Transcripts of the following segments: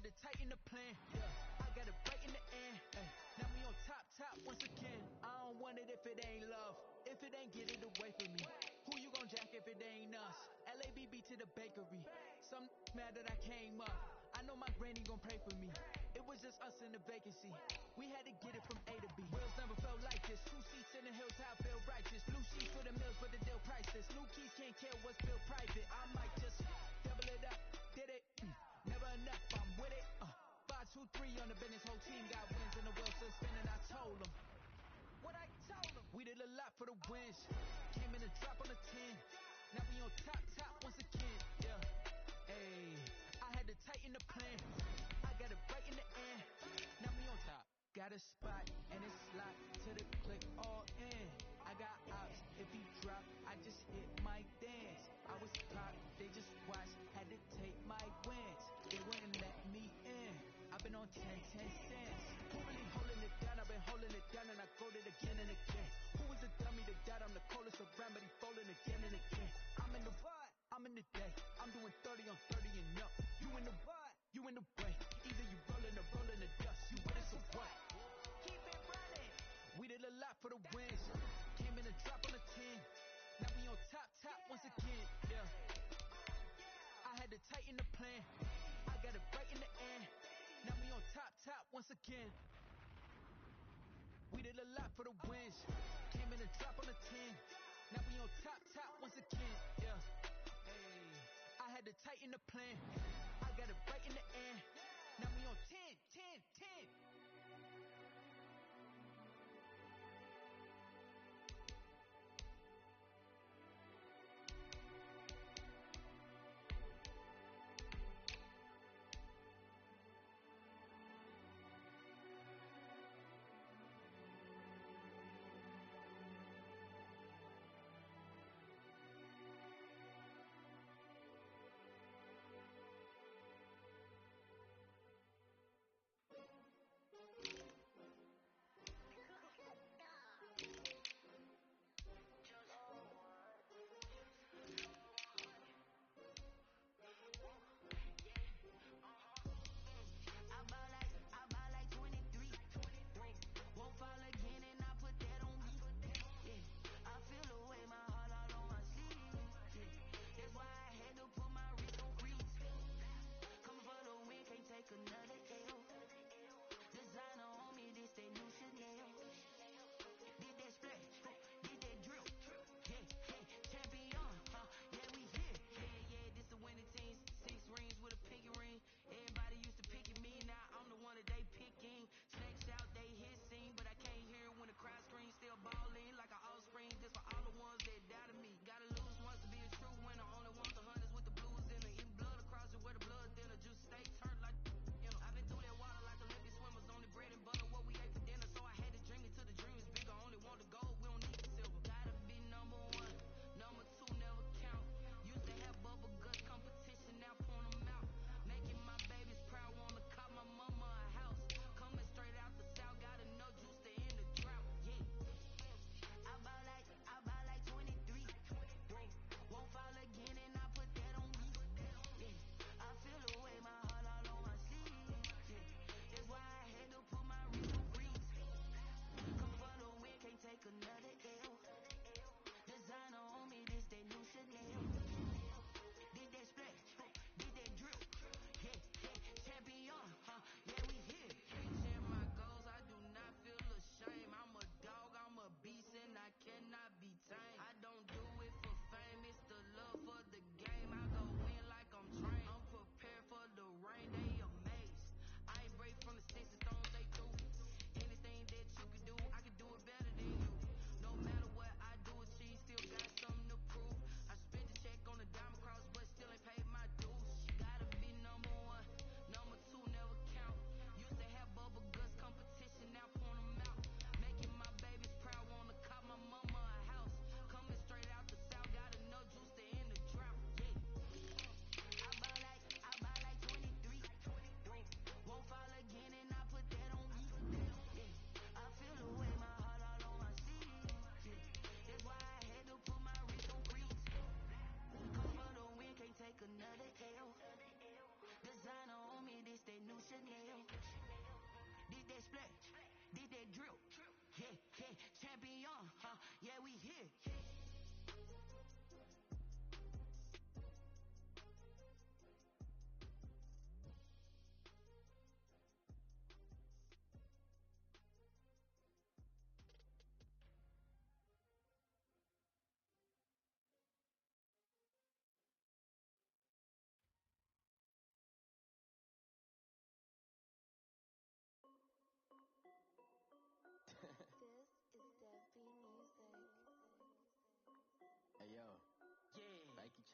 had to tighten the plan, yeah. I got it right in the end, ay. Now we on top once again. I don't want it if it ain't love. If it ain't, get it away from me. Who you gon' jack if it ain't us? LABB to the bakery. Some mad that I came up. I know my granny gon' pray for me. It was just us in the vacancy. We had to get it from A to B. Wheels never felt like this. 2 seats in the hills, how I feel righteous. Blue sheets for the mills, but the deal priceless. New keys can't kill what's built private. I might just double it up. Did it? Never enough, I'm with it. 5, 2, 3 on the business. Whole team got wins and the wheels still spinning. I told them what I told them. We did a lot for the wins. Came in and drop on the 10. Now we on top once again. Yeah. Hey, I had to tighten the plan. I got it right in the end. Now we on top. Got a spot and it's locked to the click all in. I got ops, if he drop, I just hit my dance. I was pop, they just watched, had to take my wins. They wouldn't let me in. I've been on 10 cents. Who really holding it down? I've been holding it down and I go it again and again. Who was the dummy that died? I'm the coldest around, but he folding again and again. I'm in the what? I'm in the day. I'm doing 30 on 30 and up. You in the what? You in the way. Either you rolling or rolling the dust. You with us or what? Keep it running. We did a lot for the wins. Came in and drop on the 10. Now we on top once again. Yeah. I had to tighten the plan. I got it right in the end. Now we on top once again. We did a lot for the wins. Came in and drop on the 10. Now we on top once again. Yeah. Hey, I had to tighten the plan. I got it right in the end. Now we on 10.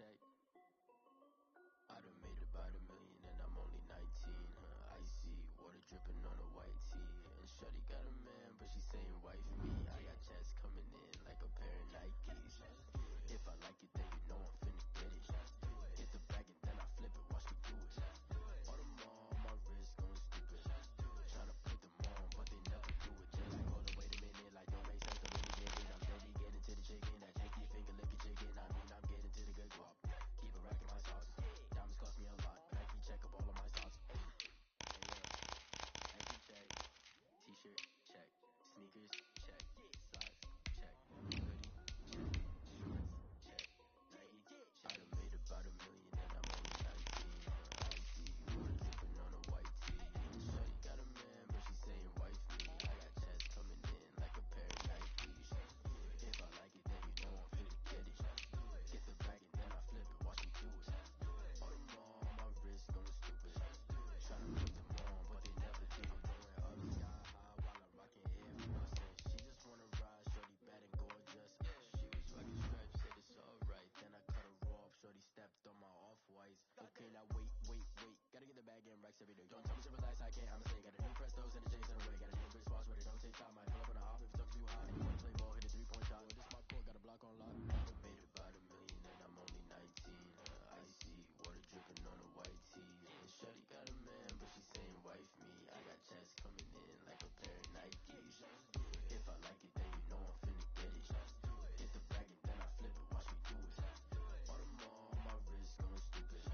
check. I done made about $1 million and I'm only 19. Icy water dripping on a white tee. And shorty got a man, but she saying wife me. I got checks coming in like a pair of Nikes. If I like it, then you know I'm finna get it. Get the bag and then I flip it, watch me do it. All them on my wrist going stupid. Tryna put them on, but they never do it. Just like, hold on, wait a minute, like don't make sense to really get it. I'm steady getting to the chicken, that janky finger licking chicken. I mean, I'm getting to the good guap. Keep it racking my sauce. Diamonds cost me a lot. Nike check up all of my socks. Hey, Nike check. T-shirt check. Sneakers check. Socks check. Hoodie check. Shorts check. Nike check. I done made about $1 million and I'm only 19. Icy water dripping on a white tee. Shorty got a man, but she saying wife me. I got checks coming in like a pair of Nikes. If I like it, then you know I'm finna get it. Get the bag and then I flip it, watch me do it. All them on my wrist going stupid. Tryna put them on, but they never do it. Going up sky high while I'm rocking Air Force. She just wanna ride, shorty bad and gorgeous. She was rocking stripes, said it's alright. Then I cut her off, shorty stepped on my off-whites. Okay, now wait. Gotta get the bag and racks every day. Don't tell me to relax, I can't, I'ma say. Got a new Prestos and a J's in the way. Got a new big spots, but it don't take time. Might pull up on a hop if it talks too high. You wanna play ball, hit a 3-point shot. This my court, got a block on lock. I done made about $1 million and I'm only 19. Icy water dripping on a white tee. And shorty got a man, but she saying wife me. I got checks coming in like a pair of Nikes. If I like it, then you know I'm finna get it. Get the bag and then I flip it, watch me do it. All them on my wrist going stupid.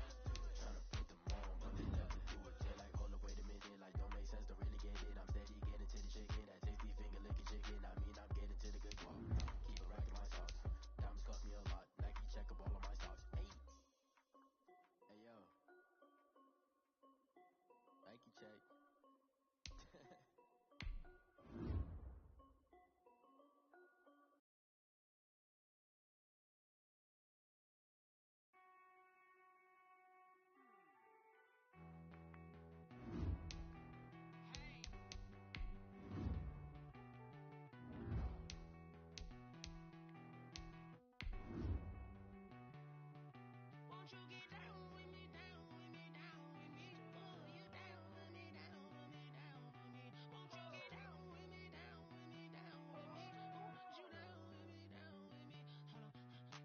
Tryna put them on, but they never do it. They're like, hold up, wait a minute, like don't make sense to really get it. I'm steady getting to the chicken, that tasty finger licking chicken. I mean, I'm getting to the good guap. Keep it racking my sauce. Diamonds cost me a lot. Nike check up all of my socks. Hey yo, Nike check. Won't you get down with me, down with me, down with me? Oh, you down with me, down with me, down with me. Won't you get down with me, down with me, down with me? Oh, you down with me, down with me? Hold on.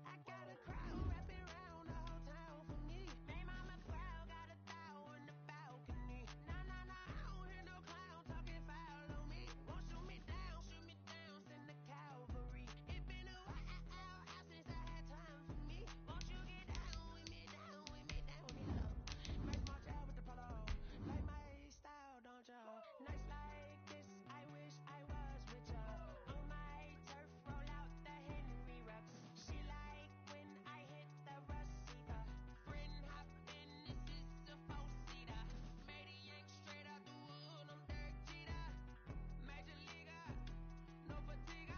I got a crowd wrapping around the whole town for me. They mama crowd got 1,000 on the balcony. Nah, I don't hear no clown talking foul on me. Won't shoot me down, send the cavalry. It been a while since I had time for me. Won't you get down with me, down with me, down with me, love? Raise my jaw with the polo, like my style, don't ya? Nights like this, I wish I was with ya. On my turf, roll out the Henry Rux. She like when I hit the receiver. Friend hop in, this is a 4-seater. Maniac straight out the wood, I'm Derek Jeter. Major leaguer, no fatigue.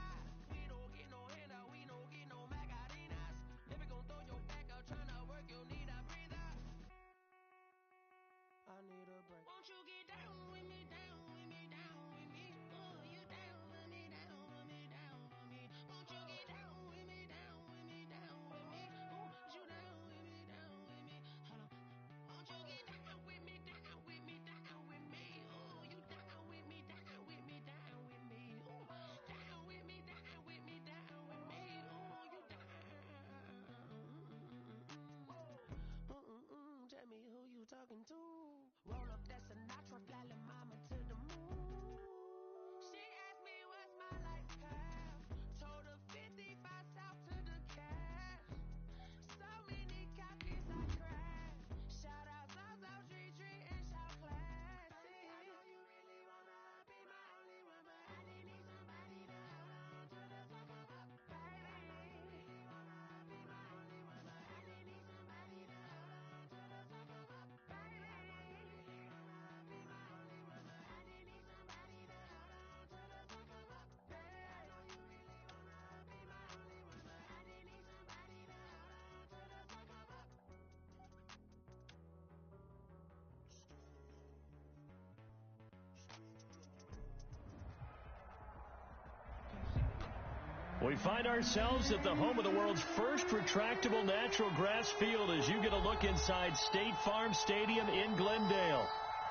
We don't get no handout, we don't get no Macarinas. Never gon' throw your back out, tryna work, you need a breather. I need a break. Won't you get down with me, down with me, down with me? Oh, you down with me, down with me, down with me? Won't you get down with me, down with me, down with me? Oh, you down with me, down with me? Hold on. Won't you get down with me, down with me, down with me? Oh, you down with me, down with me, down with me? Oh, down with me, down with me, down with me? Oh, you down. Tell me who you talking to. Roll up that Sinatra, fly la mama to the moon. She asked me what's my life path. Told her 55 south to the cash. So many copies I crashed. Shout out South Street and shout classy. I know you really wanna be my only one, but I didn't need somebody to hold on to the sucker up, baby. I know you really wanna be my only one, but I didn't need somebody to hold on to the sucker up, baby. I know you really wanna be my only one, but I didn't need somebody to hold on to the sucker up, baby. I know We find ourselves at the home of the world's first retractable natural grass field as you get a look inside State Farm Stadium in Glendale.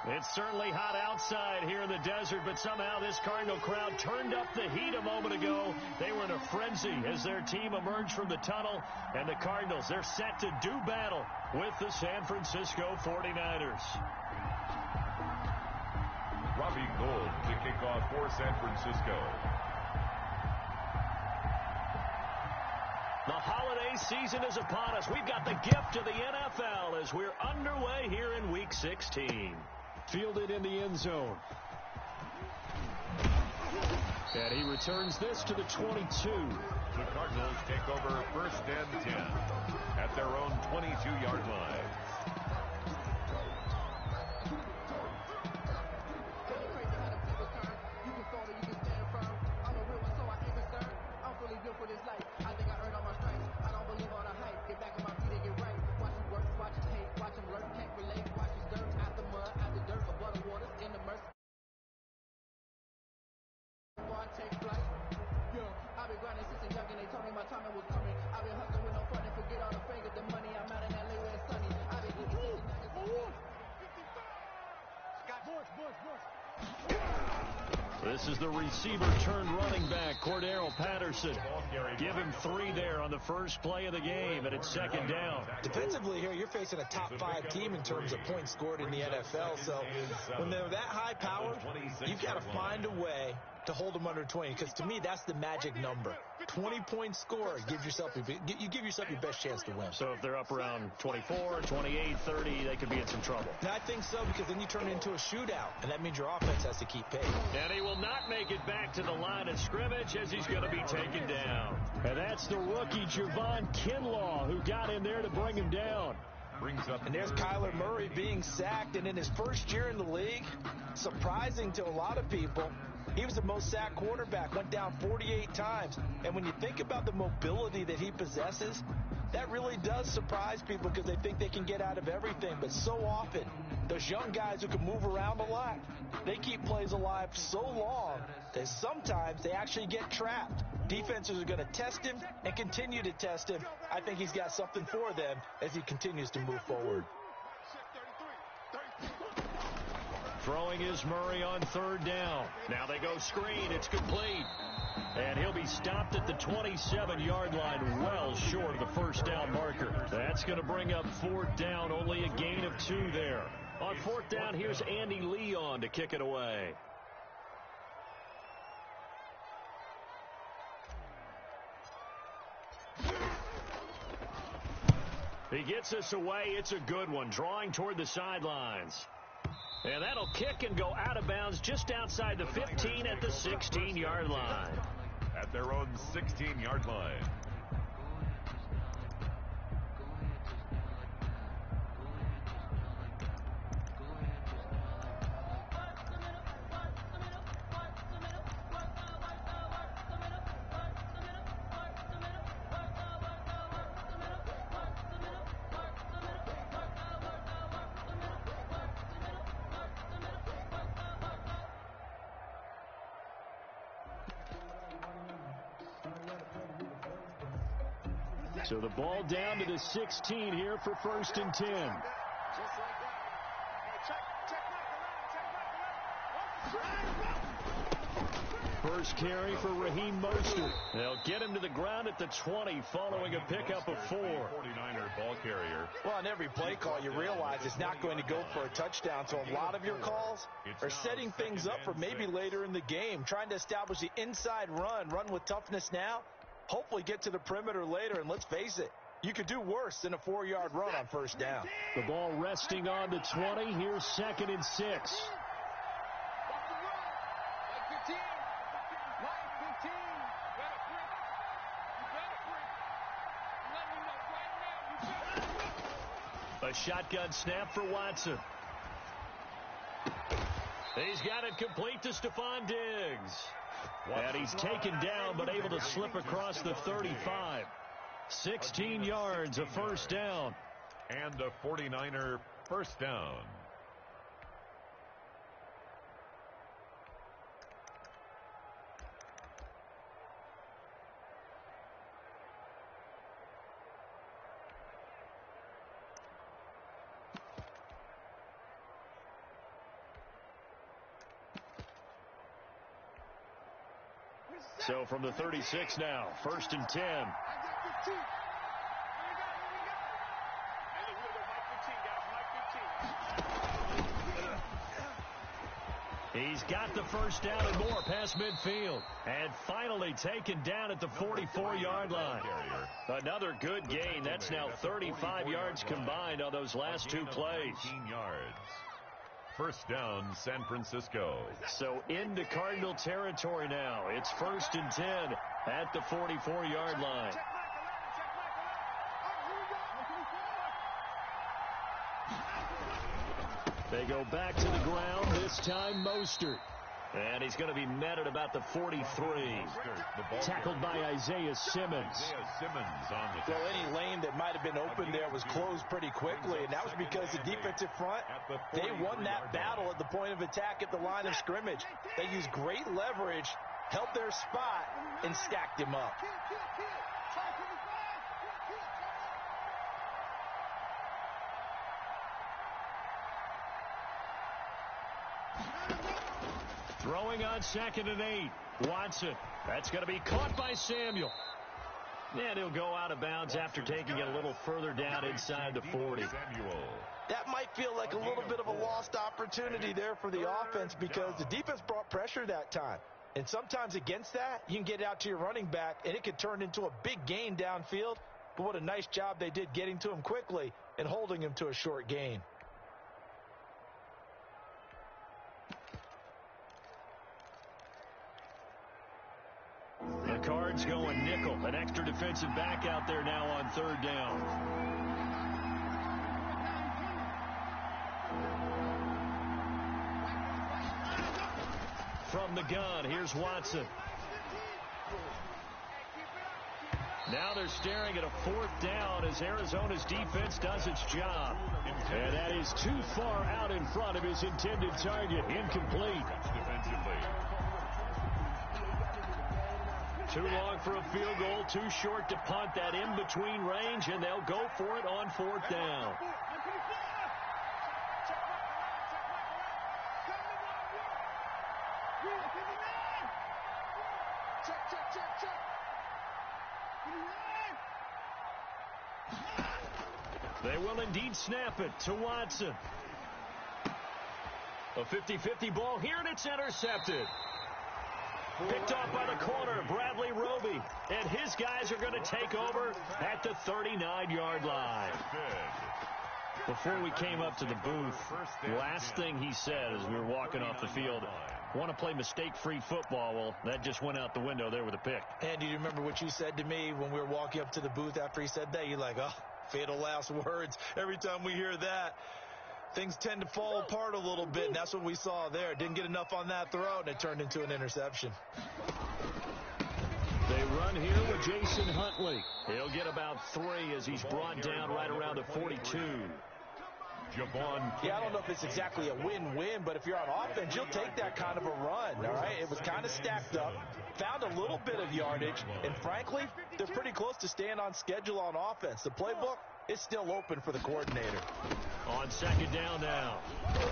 It's certainly hot outside here in the desert, but somehow this Cardinal crowd turned up the heat a moment ago. They were in a frenzy as their team emerged from the tunnel, and the Cardinals, they're set to do battle with the San Francisco 49ers. Robbie Gould to kick off for San Francisco. The holiday season is upon us. We've got the gift of the NFL as we're underway here in Week 16. Fielded in the end zone. And he returns this to the 22. The Cardinals take over 1st and 10 at their own 22-yard line. This is the receiver turned running back, Cordero Patterson. Give him 3 there on the first play of the game, and it's 2nd down. Defensively here, you're facing a top 5 team in terms of points scored in the NFL. So when they're that high powered, you've got to find a way to hold them under 20, because to me that's the magic number. 20-point score, you give yourself your best chance to win. So if they're up around 24, 28, 30, they could be in some trouble. And I think so, because then you turn it into a shootout, and that means your offense has to keep pace. And he will not make it back to the line of scrimmage as he's going to be taken down. And that's the rookie Javon Kinlaw who got in there to bring him down. And there's Kyler Murray being sacked, and in his first year in the league, surprising to a lot of people, he was the most sacked quarterback, went down 48 times. And when you think about the mobility that he possesses, that really does surprise people because they think they can get out of everything. But so often, those young guys who can move around a lot, they keep plays alive so long that sometimes they actually get trapped. Defenses are going to test him and continue to test him. I think he's got something for them as he continues to move forward. Throwing is Murray on 3rd down. Now they go screen. It's complete. And he'll be stopped at the 27-yard line, well short of the 1st down marker. That's going to bring up 4th down, only a gain of 2 there. On 4th down, here's Andy Leon to kick it away. He gets us away. It's a good one, drawing toward the sidelines. And that'll kick and go out of bounds just outside the 15 at the 16-yard line. At their own 16-yard line. So the ball down to the 16 here for 1st and 10. First carry for Raheem Mostert. They'll get him to the ground at the 20 following a pickup of 4. 49er ball carrier. Well, on every play call, you realize it's not going to go for a touchdown. So a lot of your calls are setting things up for maybe later in the game, trying to establish the inside run with toughness now. Hopefully get to the perimeter later, and let's face it, you could do worse than a 4-yard run on 1st down. The ball resting on the 20. Here's 2nd and 6. A shotgun snap for Watson. He's got it complete to Stephon Diggs. And he's taken down but able to slip across the 35. 16 yards, a 1st down. And a 49er 1st down. So from the 36 now, 1st and 10. He's got the first down and more past midfield. And finally taken down at the 44-yard line. Another good gain. That's now 35 yards combined on those last two plays. 19 yards. First down, San Francisco. So into Cardinal territory now. It's 1st and 10 at the 44-yard line. They go back to the ground, this time Mostert. And he's going to be met at about the 43. Tackled by Isaiah Simmons. Well, any lane that might have been open there was closed pretty quickly, and that was because the defensive front, they won that battle at the point of attack at the line of scrimmage. They used great leverage, held their spot, and stacked him up. Throwing on 2nd and 8. Watson. That's going to be caught by Samuel. And he'll go out of bounds after taking it a little further down inside the 40. That might feel like a little bit of a lost opportunity there for the offense because the defense brought pressure that time. And sometimes against that, you can get out to your running back, and it could turn into a big gain downfield. But what a nice job they did getting to him quickly and holding him to a short gain. The Cards going nickel. An extra defensive back out there now on 3rd down. From the gun, here's Watson. Now they're staring at a 4th down as Arizona's defense does its job. And that is too far out in front of his intended target. Incomplete. Too long for a field goal, too short to punt. That in-between range, and they'll go for it on 4th down. They will indeed snap it to Watson. A 50-50 ball here, and it's intercepted. Picked off by the corner, Bradley Roby. And his guys are going to take over at the 39-yard line. Before we came up to the booth, last thing he said as we were walking off the field, want to play mistake-free football. Well, that just went out the window there with a pick. And do you remember what you said to me when we were walking up to the booth after he said that? You're like, oh, fatal last words. Every time we hear that, things tend to fall apart a little bit, and that's what we saw there. Didn't get enough on that throw, and it turned into an interception. They run here with Jason Huntley. He'll get about 3 as he's brought down right around the 42. Yeah, I don't know if it's exactly a win-win, but if you're on offense, you'll take that kind of a run, all right? It was kind of stacked up, found a little bit of yardage, and frankly, they're pretty close to staying on schedule on offense. The playbook is still open for the coordinator. On 2nd down now,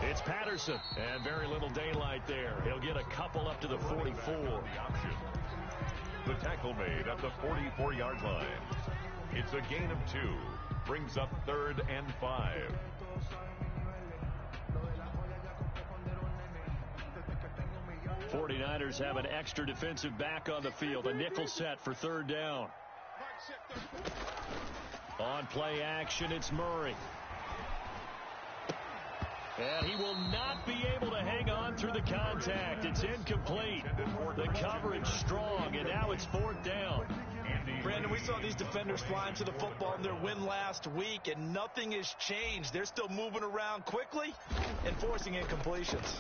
it's Patterson, and very little daylight there. He'll get a couple up to the 44. The tackle made at the 44-yard line. It's a gain of 2. Brings up 3rd and 5. 49ers have an extra defensive back on the field. A nickel set for 3rd down. On play action, it's Murray. And he will not be able to hang on through the contact. It's incomplete. The coverage strong, and now it's 4th down. Brandon, we saw these defenders flying to the football in their win last week, and nothing has changed. They're still moving around quickly and forcing incompletions.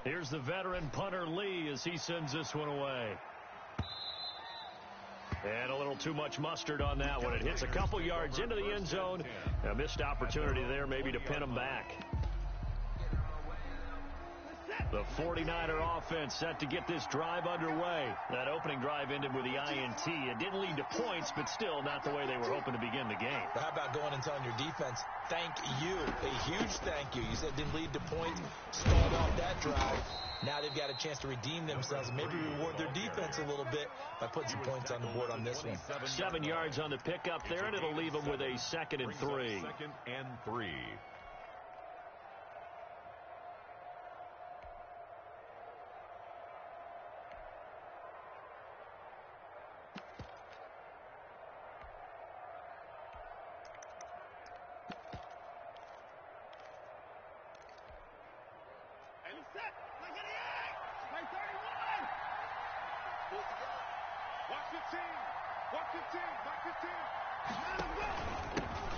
Here's the veteran punter Lee as he sends this one away. And a little too much mustard on that one. It hits a couple yards into the end zone. A missed opportunity there maybe to pin them back. The 49er offense set to get this drive underway. That opening drive ended with the INT. It didn't lead to points, but still not the way they were hoping to begin the game. But how about going and telling your defense, thank you, a huge thank you. You said it didn't lead to points, stalled off that drive. Now they've got a chance to redeem themselves and maybe reward their defense a little bit by putting some points on the board on this one. 7 yards on the pickup there, and it'll leave them with a 2nd and 3. 2nd and 3.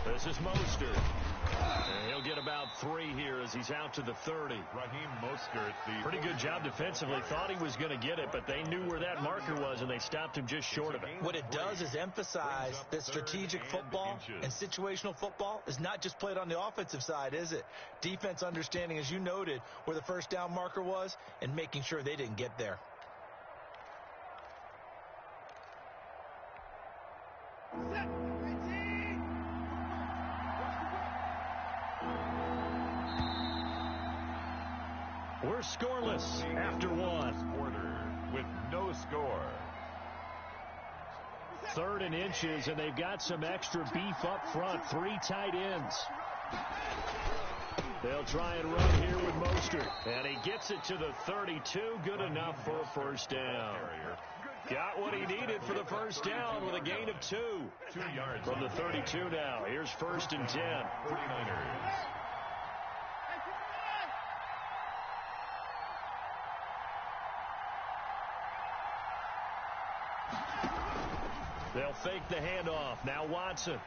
This is Mostert. And he'll get about 3 here as he's out to the 30. Raheem Mostert, the pretty good job defensively. Thought he was going to get it, but they knew where that marker was, and they stopped him just short of it. What it does is emphasize that strategic football and situational football is not just played on the offensive side, is it? Defense understanding, as you noted, where the first down marker was and making sure they didn't get there. We're scoreless after 1. Quarter with no score. 3rd and inches, and they've got some extra beef up front. 3 tight ends. They'll try and run here with Mostert. And he gets it to the 32. Good enough for a first down. Got what he needed for the first down with a gain of 2. 2 yards From the 32 now. Here's 1st and 10. 49ers. They'll fake the handoff. Now Watson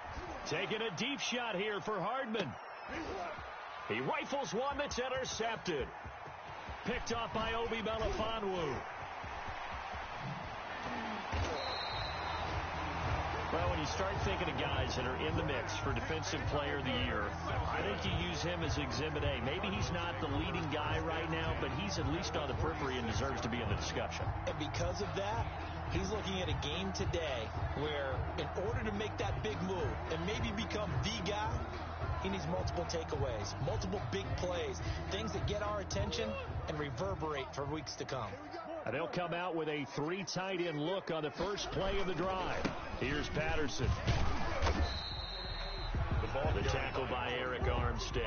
taking a deep shot here for Hardman. He rifles one that's intercepted. Picked off by Obi Melifonwu. Well, when you start thinking of guys that are in the mix for Defensive Player of the Year, I think you use him as Exhibit A. Maybe he's not the leading guy right now, but he's at least on the periphery and deserves to be in the discussion. And because of that, he's looking at a game today where in order to make that big move and maybe become the guy, he needs multiple takeaways, multiple big plays, things that get our attention and reverberate for weeks to come. And they'll come out with a 3 tight end look on the first play of the drive. Here's Patterson. The tackle by Eric Armstead.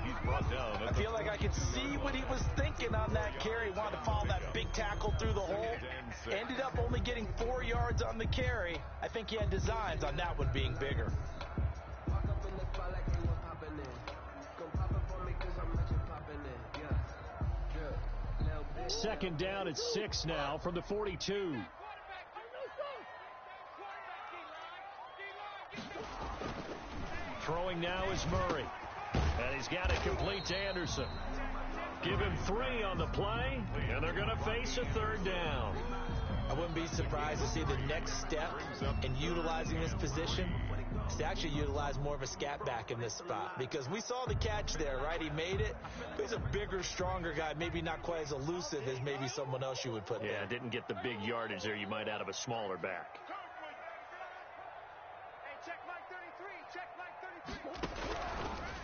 He's brought down. I feel like I could see what he was thinking on that carry. Wanted to follow that big tackle through the hole. Ended up only getting 4 yards on the carry. I think he had designs on that one being bigger. 2nd down at 6 now from the 42. Throwing now is Murray. And he's got it complete to Anderson. Give him 3 on the play, and they're going to face a 3rd down. I wouldn't be surprised to see the next step in utilizing this position is to actually utilize more of a scat back in this spot, because we saw the catch there, right? He made it. But he's a bigger, stronger guy, maybe not quite as elusive as maybe someone else you would put there. Yeah, didn't get the big yardage there you might out of a smaller back.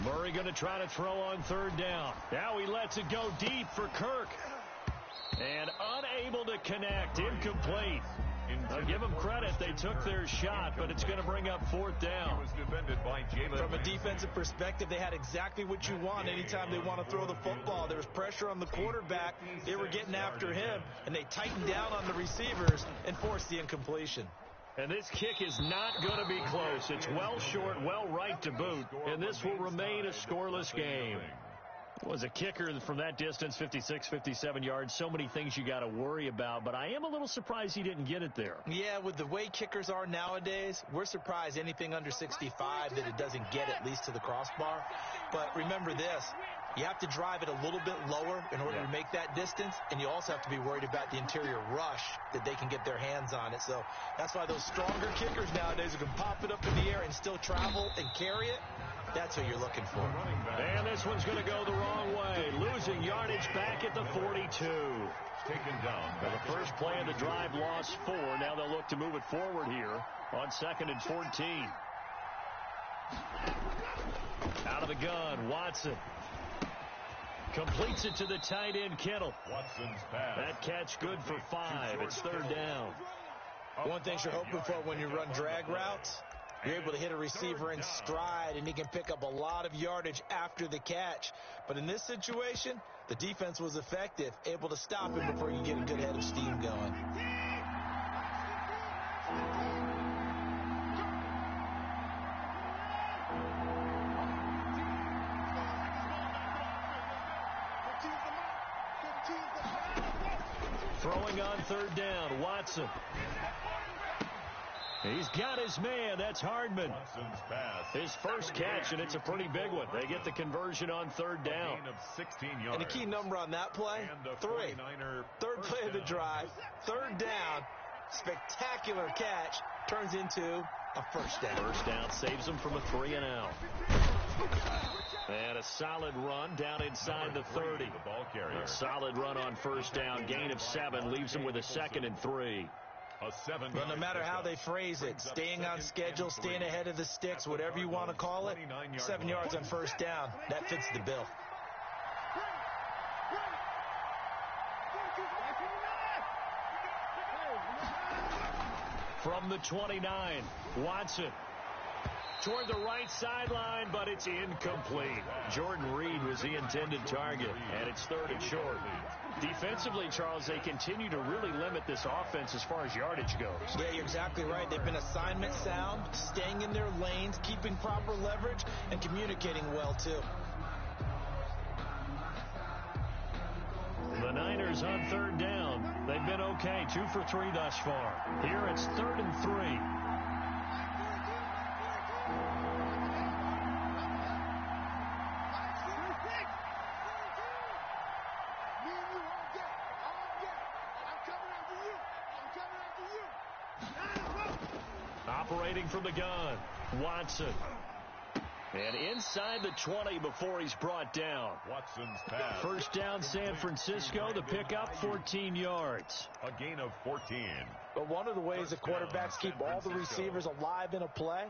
Murray going to try to throw on 3rd down. Now he lets it go deep for Kirk. And unable to connect. Incomplete. I'll give them credit. They took their shot, but it's going to bring up 4th down. From a defensive perspective, they had exactly what you want anytime they want to throw the football. There was pressure on the quarterback. They were getting after him, and they tightened down on the receivers and forced the incompletion. And this kick is not going to be close. It's well short, well right to boot, and this will remain a scoreless game. Was a kicker from that distance, 56, 57 yards. So many things you got to worry about, but I am a little surprised he didn't get it there. Yeah, with the way kickers are nowadays, we're surprised anything under 65 that it doesn't get at least to the crossbar. But remember this, you have to drive it a little bit lower in order to make that distance, and you also have to be worried about the interior rush that they can get their hands on it. So that's why those stronger kickers nowadays who can pop it up in the air and still travel and carry it, That's what you're looking for. And this one's going to go the wrong way. Losing yardage back at the 42. Taken down. The first play of the drive lost 4. Now they'll look to move it forward here on 2nd and 14. Out of the gun, Watson. Completes it to the tight end, Kittle. Watson's pass. That catch good for 5. It's 3rd down. One thing you're hoping for when you run drag routes, you're able to hit a receiver in stride, and he can pick up a lot of yardage after the catch. But in this situation, the defense was effective, able to stop him before you get a good head of steam going. Throwing on 3rd down, Watson. He's got his man. That's Hardman. Watson's pass. His first catch, and it's a pretty big one. They get the conversion on 3rd down. Gain of 16 yards. And a key number on that play, 3. 3rd play of the drive, 3rd down, spectacular catch, turns into a 1st down. 1st down saves them from a 3 and out. And a solid run down inside the 30. The ball carrier. A solid run on 1st down. Gain of 7 leaves them with a 2nd and 3. But no matter how they phrase it, staying on schedule, staying ahead of the sticks, whatever you want to call it, 7 yards on 1st down, that fits the bill. From the 29, Watson. Toward the right sideline, but it's incomplete. Jordan Reed was the intended target, and it's 3rd and short. Defensively, Charles, they continue to really limit this offense as far as yardage goes. Yeah, you're exactly right. They've been assignment sound, staying in their lanes, keeping proper leverage, and communicating well, too. The Niners on 3rd down. They've been okay, 2 for 3 thus far. Here it's 3rd and 3. Operating from the gun, Watson. And inside the 20 before he's brought down. Watson's pass. 1st down, San Francisco. The pickup, 14 yards. A gain of 14. But one of the ways the quarterbacks keep all the receivers alive in a play,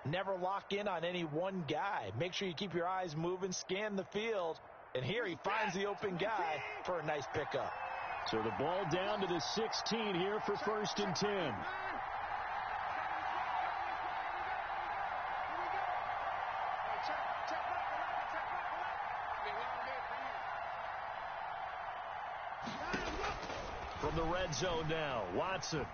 never lock in on any one guy. Make sure you keep your eyes moving, scan the field. And here he finds the open guy for a nice pickup. So the ball down to the 16 here for 1st and 10. From the red zone now, Watson.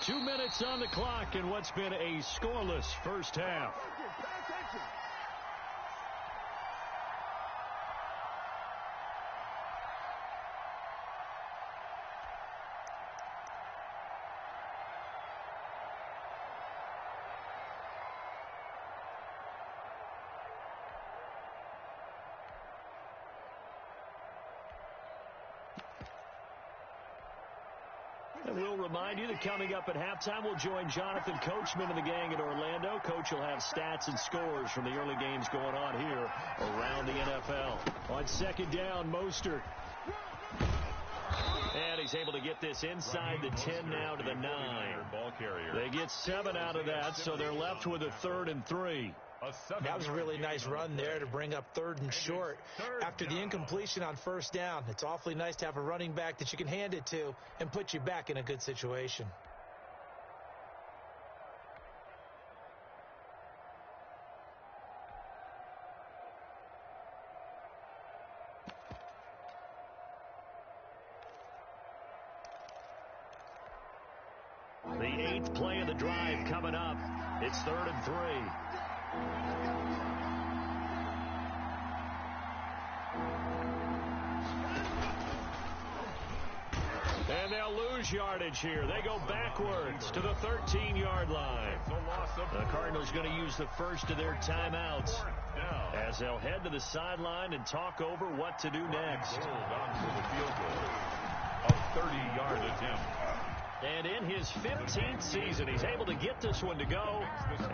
2 minutes on the clock in what's been a scoreless first half. And we'll remind you that coming up at halftime, we'll join Jonathan Coachman and the gang in Orlando. Coach will have stats and scores from the early games going on here around the NFL. On 2nd down, Mostert. And he's able to get this inside the 10 now to the 9. They get 7 out of that, so they're left with a 3rd and 3. That was a really nice run there to bring up 3rd and short. After the incompletion on 1st down, it's awfully nice to have a running back that you can hand it to and put you back in a good situation. The 8th play of the drive coming up. It's 3rd and 3. And they'll lose yardage here. They go backwards to the 13-yard line. The Cardinals going to use the first of their timeouts as they'll head to the sideline and talk over what to do next. A 30-yard attempt. And in his 15th season, he's able to get this one to go.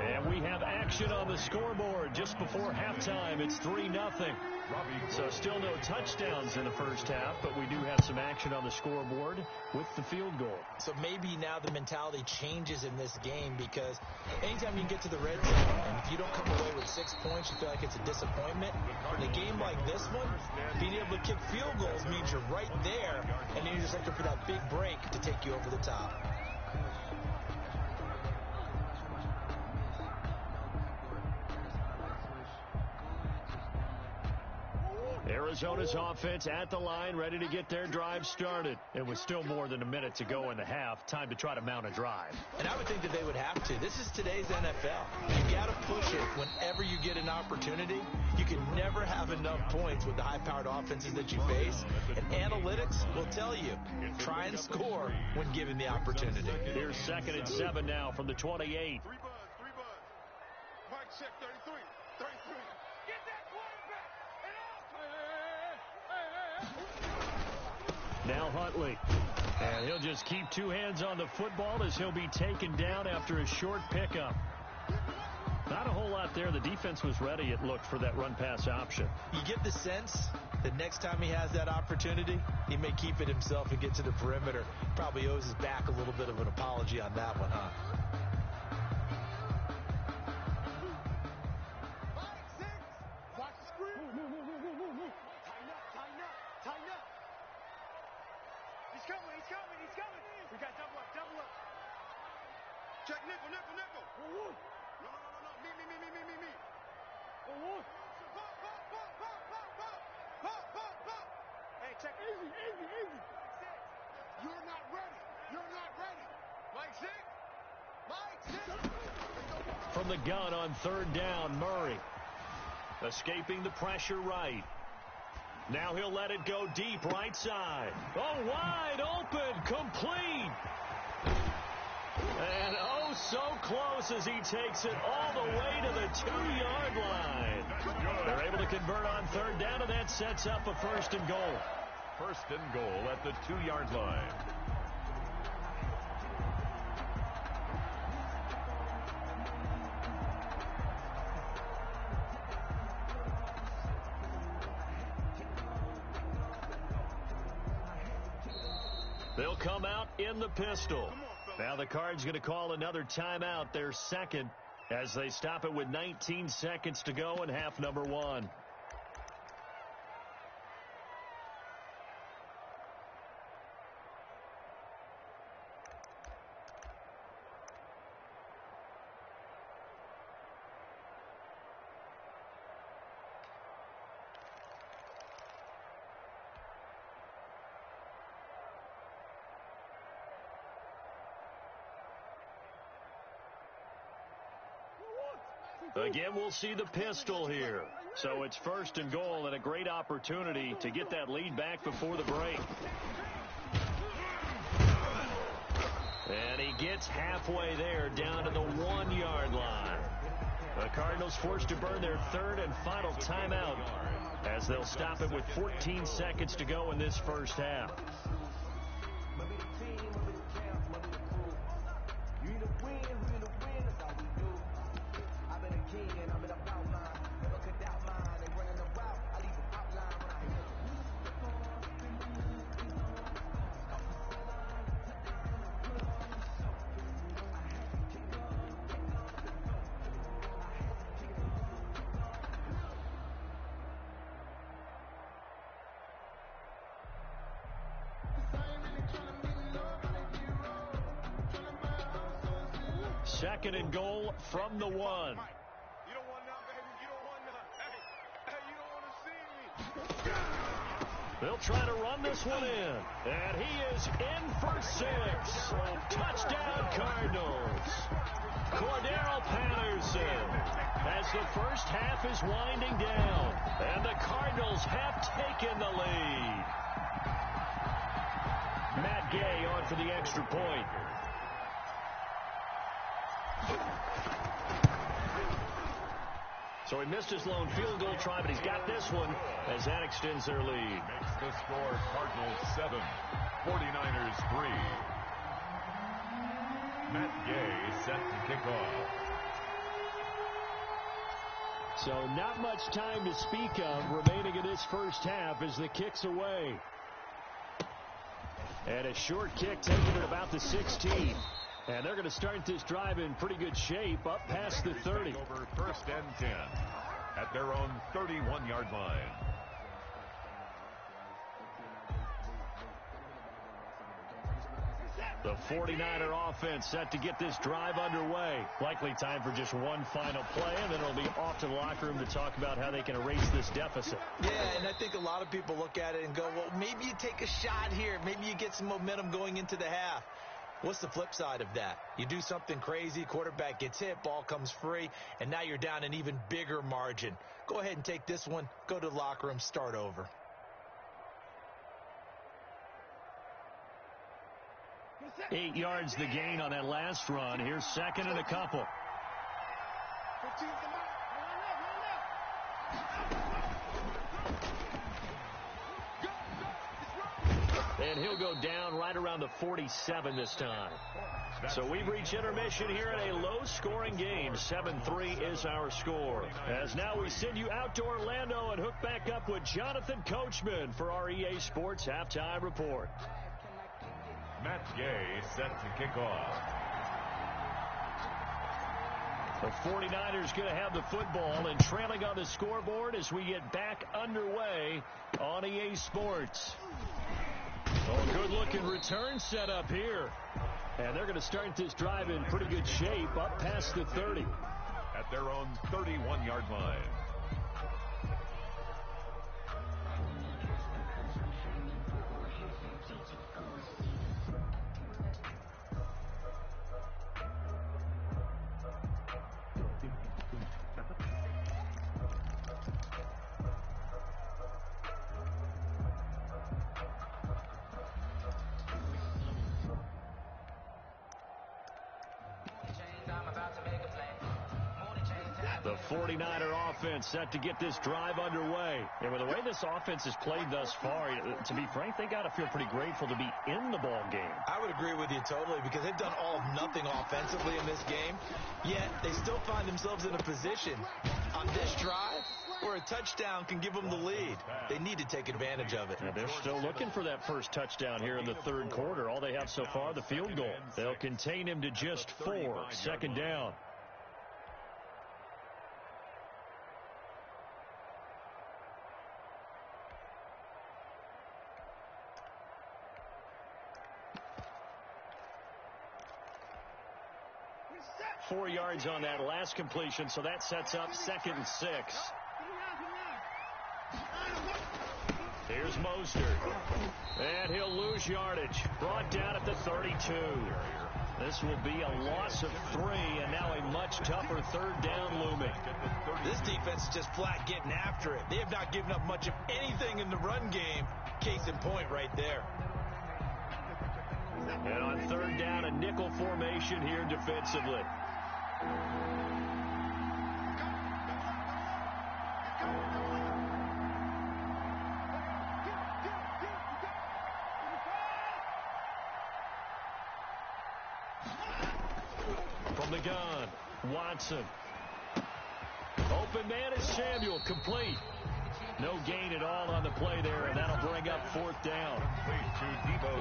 And we have action on the scoreboard just before halftime. It's 3-0. So still no touchdowns in the first half, but we do have some action on the scoreboard with the field goal. So maybe now the mentality changes in this game, because anytime you get to the red zone and if you don't come away with 6 points, you feel like it's a disappointment. In a game like this one, being able to kick field goals means you're right there, and then you're just looking for that big break to take you over the top. Arizona's offense at the line, ready to get their drive started. It was still more than a minute to go in the half. Time to try to mount a drive. And I would think that they would have to. This is today's NFL. You got to push it whenever you get an opportunity. You can never have enough points with the high-powered offenses that you face. And analytics will tell you, try and score when given the opportunity. Here's 2nd and 7 now from the 28. 3 buzz. Mike check 33. Get that quarterback. Now Huntley. And he'll just keep 2 hands on the football as he'll be taken down after a short pickup. Not a whole lot there. The defense was ready, it looked, for that run-pass option. You get the sense that next time he has that opportunity, he may keep it himself and get to the perimeter. Probably owes his back a little bit of an apology on that one, huh? He's coming. We got double up. Check nickel. No. Me. Pop. Hey, check. Easy. You're not ready. Mike 6. From the gun on 3rd down, Murray. Escaping the pressure right. Now he'll let it go deep right side. Oh, wide open, complete. And oh, so close as he takes it all the way to the 2-yard line. They're able to convert on 3rd down, and that sets up a 1st and goal. 1st and goal at the 2-yard line. They'll come out in the pistol. Now the Cards going to call another timeout, their 2nd, as they stop it with 19 seconds to go in half number 1. Again, we'll see the pistol here. So it's 1st and goal, and a great opportunity to get that lead back before the break. And he gets halfway there, down to the 1-yard line. The Cardinals forced to burn their 3rd and final timeout as they'll stop it with 14 seconds to go in this first half. Second and goal from the 1. You don't want none, baby. You don't want none. Hey, you don't want to see me. They'll try to run this one in. And he is in for 6. Touchdown, Cardinals. Cordero Patterson, as the first half is winding down. And the Cardinals have taken the lead. Matt Gay on for the extra point. So he missed his lone field goal try, but he's got this one as that extends their lead. Makes the score Cardinals 7, 49ers 3. Matt Gay set to kick off. So not much time to speak of remaining in this first half as the kick's away. And a short kick taken at about the 16. And they're going to start this drive in pretty good shape up past the 30. Over 1st and 10 at their own 31-yard line. The 49er offense set to get this drive underway. Likely time for just one final play, and then it'll be off to the locker room to talk about how they can erase this deficit. Yeah, and I think a lot of people look at it and go, well, maybe you take a shot here. Maybe you get some momentum going into the half. What's the flip side of that? You do something crazy, quarterback gets hit, ball comes free, and now you're down an even bigger margin. Go ahead and take this one, go to the locker room, start over. Eight yards the gain on that last run. Here's second and a couple. And he'll go down right around the 47 this time. So we've reached intermission here in a low-scoring game. 7-3 is our score. As now we send you out to Orlando and hook back up with Jonathan Coachman for our EA Sports Halftime Report. Matt Gay set to kick off. The 49ers going to have the football and trailing on the scoreboard as we get back underway on EA Sports. Oh, good-looking return set up here. And they're going to start this drive in pretty good shape up past the 30. At their own 31-yard line. The 49er offense set to get this drive underway. And with the way this offense has played thus far, to be frank, they got to feel pretty grateful to be in the ball game. I would agree with you totally because they've done all of nothing offensively in this game, yet they still find themselves in a position on this drive where a touchdown can give them the lead. They need to take advantage of it. And they're still looking for that first touchdown here in the third quarter. All they have so far, the field goal. They'll contain him to just 4. Second down. Reset. 4 yards on that last completion, so that sets up 2nd and 6. Here's Mostert. And he'll lose yardage. Brought down at the 32. This will be a loss of 3, and now a much tougher third down looming. This defense is just flat getting after it. They have not given up much of anything in the run game. Case in point right there. And on third down, a nickel formation here defensively. From the gun, Watson. Open man is Samuel, complete. No gain at all on the play there, and that'll bring up 4th down.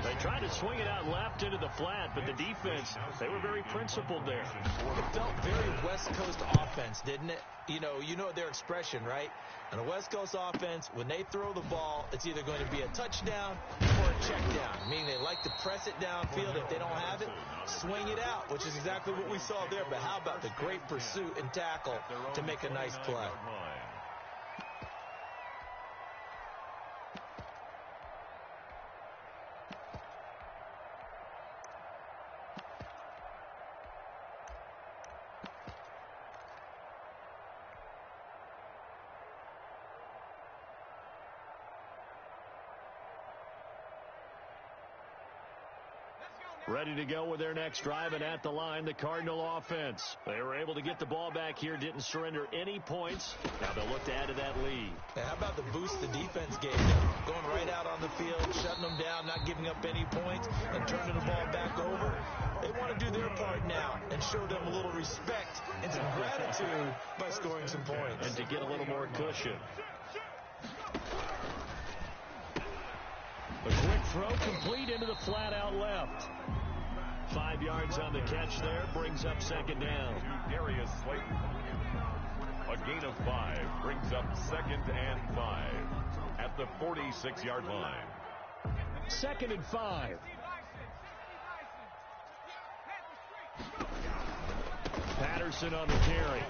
They tried to swing it out left into the flat, but the defense, they were very principled there. It felt very West Coast offense, didn't it? You know their expression, right? On a West Coast offense, when they throw the ball, it's either going to be a touchdown or a check down, meaning they like to press it downfield. If they don't have it, swing it out, which is exactly what we saw there. But how about the great pursuit and tackle to make a nice play? Let's go now. Ready to go with their next drive, and at the line, the Cardinal offense. They were able to get the ball back here, didn't surrender any points. Now they'll look to add to that lead. How about the boost the defense gave them? Going right out on the field, shutting them down, not giving up any points, and turning the ball back over. They want to do their part now and show them a little respect and some gratitude by scoring some points. And to get a little more cushion. A quick throw complete into the flat out left. 5 yards on the catch there, brings up second down. To Darius Slayton. A gain of 5 brings up 2nd and 5 at the 46-yard line. 2nd and 5. Patterson on the carry.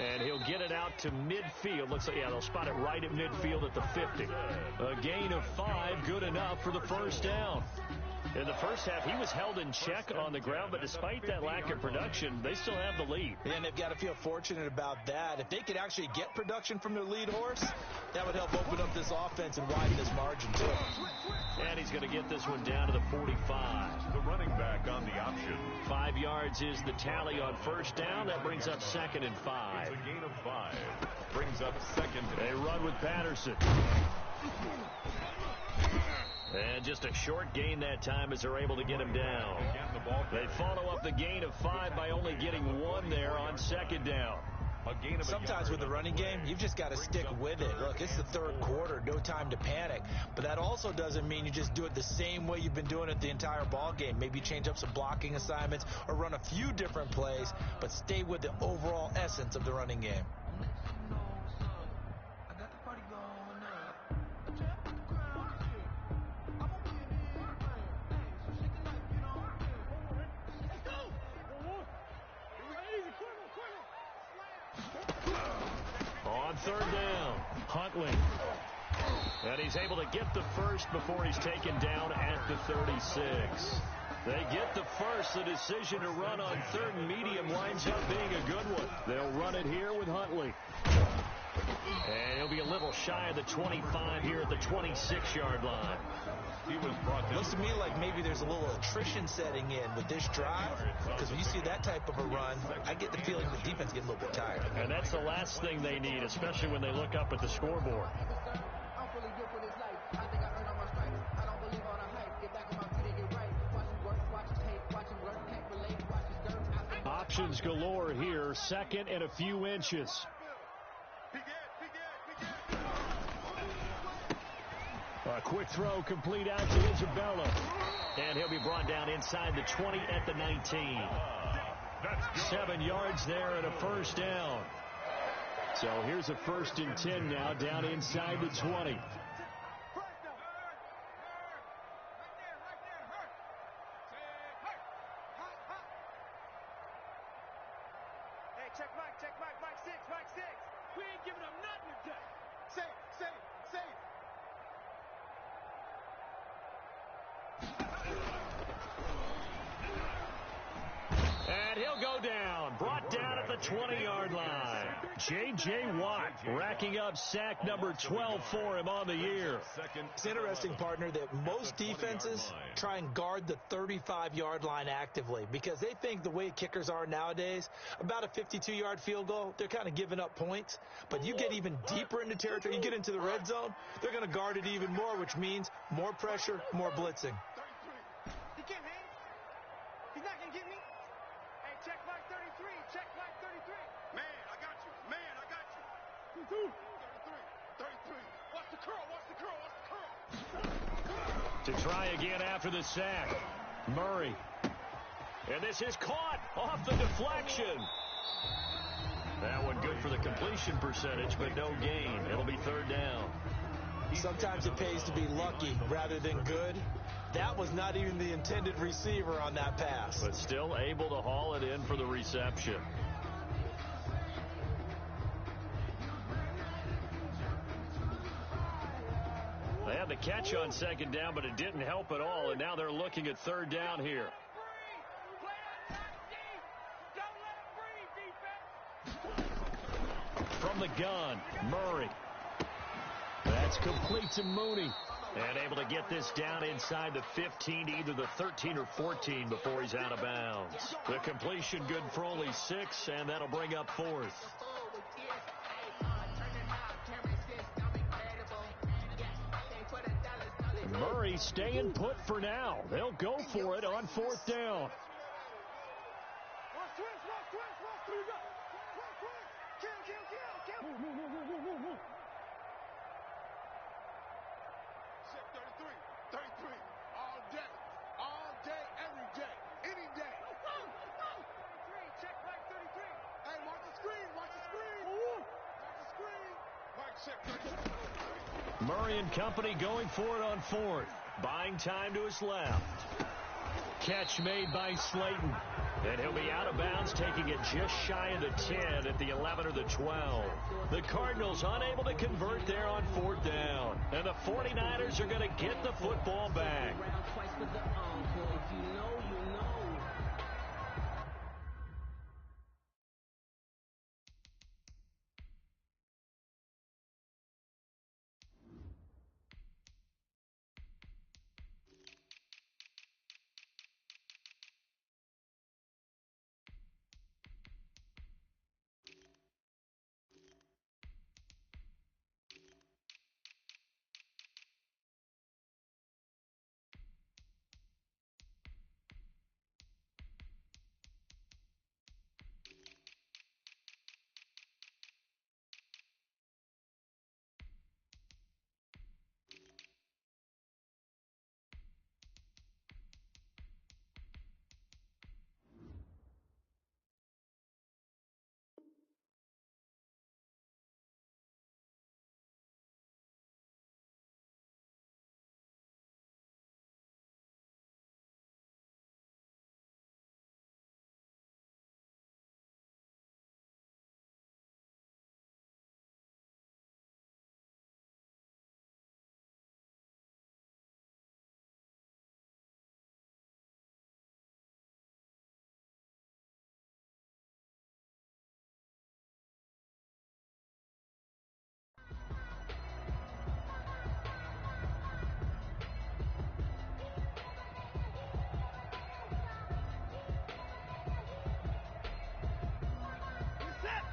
And he'll get it out to midfield. Looks like, yeah, they'll spot it right at midfield at the 50. A gain of 5, good enough for the first down. In the first half, he was held in check on the ground, but despite that lack of production, they still have the lead. And they've got to feel fortunate about that. If they could actually get production from their lead horse, that would help open up this offense and widen this margin, too. And he's going to get this one down to the 45. The running back on the option. 5 yards is the tally on first down. That brings up 2nd and 5. It's a gain of 5. Brings up 2nd. They run with Patterson. And just a short gain that time as they're able to get him down. They follow up the gain of 5 by only getting 1 there on second down. Sometimes with the running game, you've just got to stick with it. Look, it's the third quarter, no time to panic. But that also doesn't mean you just do it the same way you've been doing it the entire ball game. Maybe change up some blocking assignments or run a few different plays, but stay with the overall essence of the running game. On third down, Huntley. And he's able to get the first before he's taken down at the 36. They get the first. The decision to run on third and medium winds up being a good one. They'll run it here with Huntley. And he'll be a little shy of the 25 here at the 26-yard line. He was brought down. Looks to me like maybe there's a little attrition setting in with this drive, because when you see that type of a run, I get the feeling the defense getting a little bit tired. And that's the last thing they need, especially when they look up at the scoreboard. Options galore here, 2nd and a few inches. A quick throw complete out to Isabella. And he'll be brought down inside the 20 at the 19. 7 yards there and a first down. So here's a 1st and 10 now down inside the 20. Hey, check Mike 6. We ain't giving up nothing today. Safe. And he'll go down, brought down at the 20-yard line. J.J. Watt racking up sack number 12 for him on the year. It's interesting, partner, that most defenses try and guard the 35-yard line actively because they think the way kickers are nowadays, about a 52-yard field goal, they're kind of giving up points. But you get even deeper into territory, you get into the red zone, they're going to guard it even more, which means more pressure, more blitzing. 33. He can't hang. He's not going to get me. Hey, check Mike 33. Man, I got you. 33. Watch the curl. To try again after the sack, Murray. And this is caught off the deflection. That one good for the completion percentage, but no gain. It'll be third down. Sometimes it pays to be lucky rather than good. That was not even the intended receiver on that pass. But still able to haul it in for the reception. They had the catch on second down, but it didn't help at all, and now they're looking at third down here. From the gun, Murray. That's complete to Mooney. And able to get this down inside the 15 to either the 13 or 14 before he's out of bounds. The completion good for only 6, and that'll bring up 4th. Murray staying put for now. They'll go for it on 4th down. Murray and company going for it on 4th. Buying time to his left. Catch made by Slayton. And he'll be out of bounds, taking it just shy of the 10 at the 11 or the 12. The Cardinals unable to convert there on 4th down. And the 49ers are going to get the football back.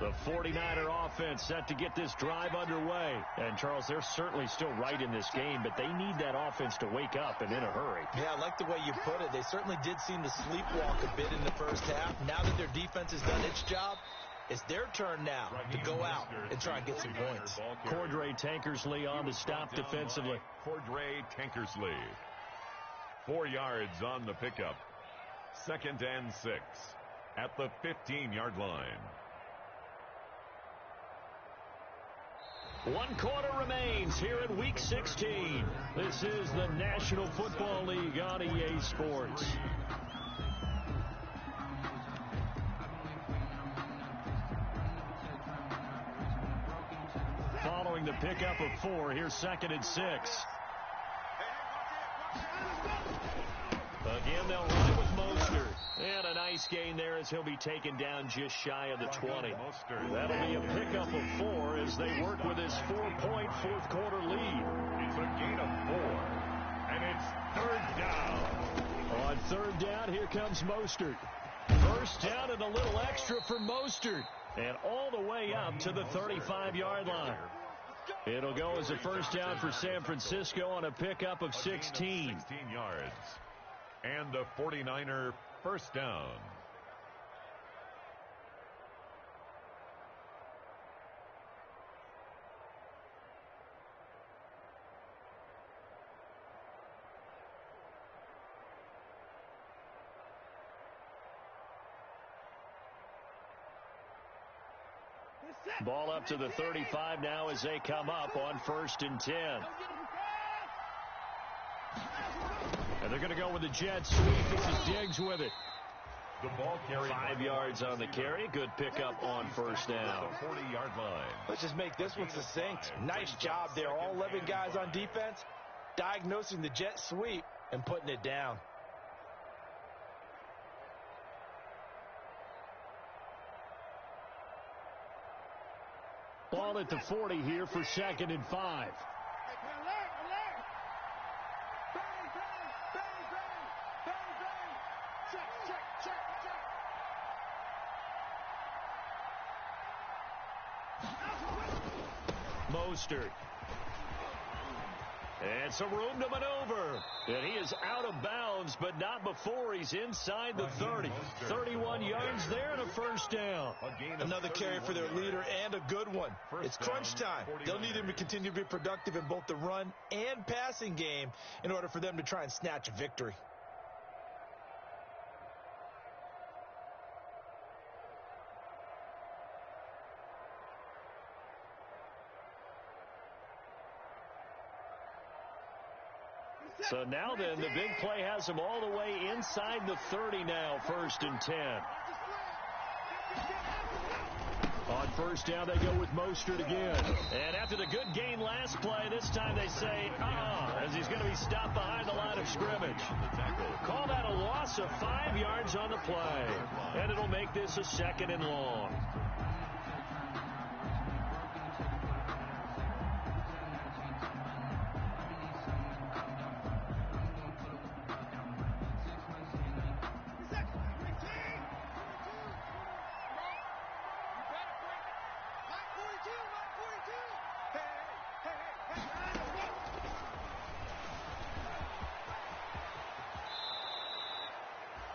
The 49er offense set to get this drive underway. And, Charles, they're certainly still right in this game, but they need that offense to wake up and in a hurry. Yeah, I like the way you put it. They certainly did seem to sleepwalk a bit in the first half. Now that their defense has done its job, it's their turn now to go out and try and get some points. Cordray Tankersley on the stop defensively. Cordray Tankersley. 4 yards on the pickup. 2nd and 6 at the 15-yard line. 1 quarter remains here in Week 16. This is the National Football League on EA Sports. Following the pickup of 4, here's 2nd and 6. Again, they'll run it with Mostert. And a nice gain there as he'll be taken down just shy of the 20. That'll be a pickup of 4 as they work with his 4-point 4th quarter lead. It's a gain of 4, and it's 3rd down. On 3rd down, here comes Mostert. 1st down and a little extra for Mostert. And all the way up to the 35-yard line. It'll go as a 1st down for San Francisco on a pickup of 16. 16 yards. And the 49er 1st down. Ball up to the 35 now as they come up on 1st and 10. And they're going to go with the jet sweep. This is Diggs with it. The ball carried 5 yards on the carry. Good pickup on 1st down. The 40-yard line. Let's just make this one succinct. Nice job there. All 11 guys on defense diagnosing the jet sweep and putting it down. Ball at the 40 here for 2nd and 5. Mostert. And some room to maneuver. And he is out of bounds, but not before he's inside the 30. 31 yards there and a first down. Another carry for their leader and a good one. It's crunch time. They'll need him to continue to be productive in both the run and passing game in order for them to try and snatch a victory. So now then, the big play has him all the way inside the 30 now, 1st and 10. On first down, they go with Mostert again. And after the good gain last play, this time they say, as he's going to be stopped behind the line of scrimmage. Call that a loss of 5 yards on the play. And it'll make this a 2nd and long.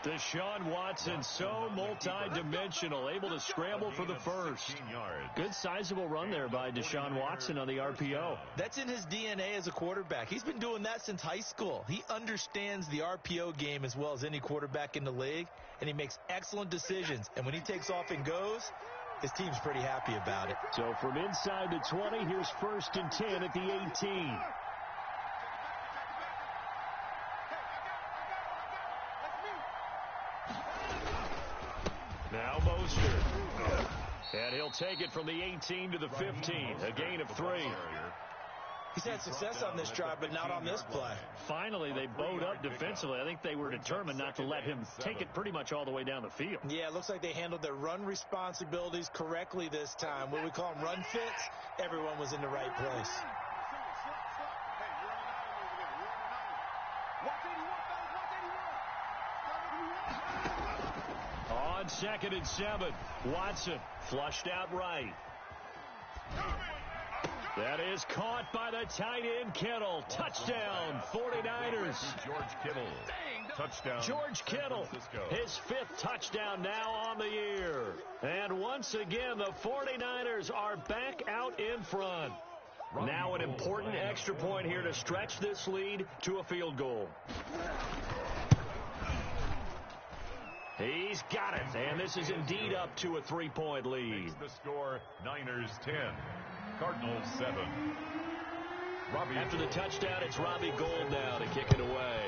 Deshaun Watson, so multi-dimensional, able to scramble for the first. Good sizable run there by Deshaun Watson on the RPO. That's in his DNA as a quarterback. He's been doing that since high school. He understands the RPO game as well as any quarterback in the league, and he makes excellent decisions. And when he takes off and goes, his team's pretty happy about it. So from inside the 20, here's 1st and 10 at the 18. Now Mostert. And he'll take it from the 18 to the 15. A gain of 3. He's had success on this drive, but not on this play. Finally, they bowed up defensively. I think they were determined not to let him take it pretty much all the way down the field. Yeah, it looks like they handled their run responsibilities correctly this time. What we call them run fits, everyone was in the right place. On 2nd and 7, Watson flushed out right. That is caught by the tight end, Kittle. Touchdown, 49ers. George Kittle. Touchdown. George Kittle, his 5th touchdown now on the year. And once again, the 49ers are back out in front. Now an important extra point here to stretch this lead to a field goal. He's got it, and this is indeed up to a 3-point lead. Makes the score Niners 10, Cardinals 7. After the touchdown, it's Robbie Gould now to kick it away.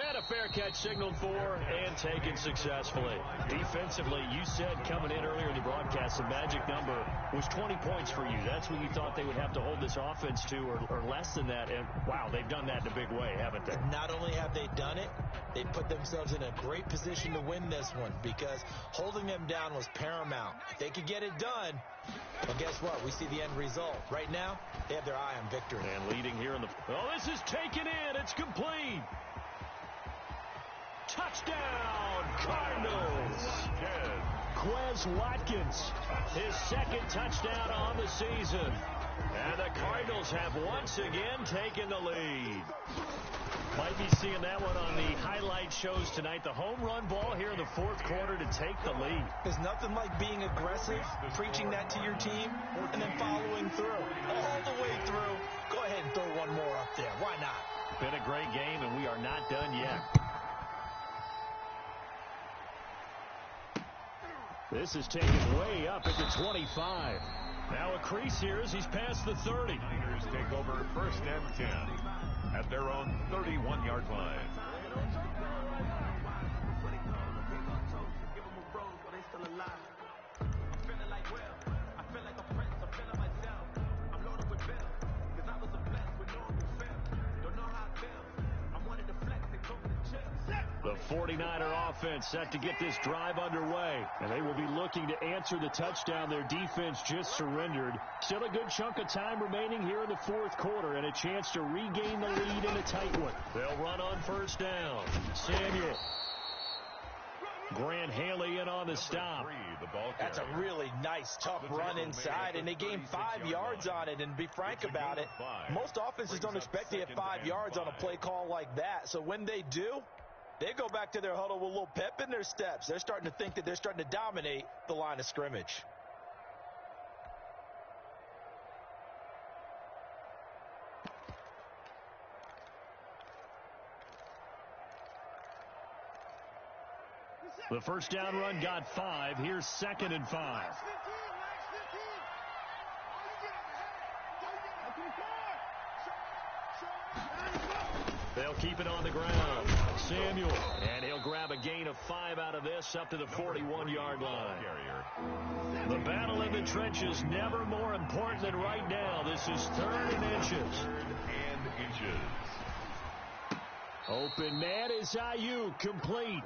And a fair catch signaled for and taken successfully. Defensively, you said coming in earlier in the broadcast, the magic number was 20 points for you. That's what you thought they would have to hold this offense to, or less than that. And, wow, they've done that in a big way, haven't they? Not only have they done it, they put themselves in a great position to win this one because holding them down was paramount. If they could get it done, well, guess what? We see the end result. Right now, they have their eye on victory. And leading here in the... Oh, this is taken in. It's complete. Touchdown, Cardinals. Quez Watkins, his 2nd touchdown on the season. And the Cardinals have once again taken the lead. Might be seeing that one on the highlight shows tonight. The home run ball here in the 4th quarter to take the lead. There's nothing like being aggressive, preaching that to your team, and then following through. All the way through. Go ahead and throw one more up there. Why not? Been a great game, and we are not done yet. This is taken way up at the 25. Now a crease here as he's past the 30. Niners take over 1st and 10 at their own 31-yard line. The 49er offense set to get this drive underway. And they will be looking to answer the touchdown their defense just surrendered. Still a good chunk of time remaining here in the 4th quarter and a chance to regain the lead in a tight one. They'll run on 1st down. Samuel. Grant Haley in on the stop. That's a really nice, tough run inside, and they gained 5 yards on it. And be frank about it, most offenses don't expect to get 5 yards on a play call like that. So when they do, they go back to their huddle with a little pep in their steps. They're starting to think that they're starting to dominate the line of scrimmage. The first down run got 5. Here's 2nd and 5. They'll keep it on the ground. Samuel, and he'll grab a gain of 5 out of this up to the 41-yard line. The battle in the trenches never more important than right now. This is 3rd and inches. 3rd and inches. Open man is Ayuk, complete.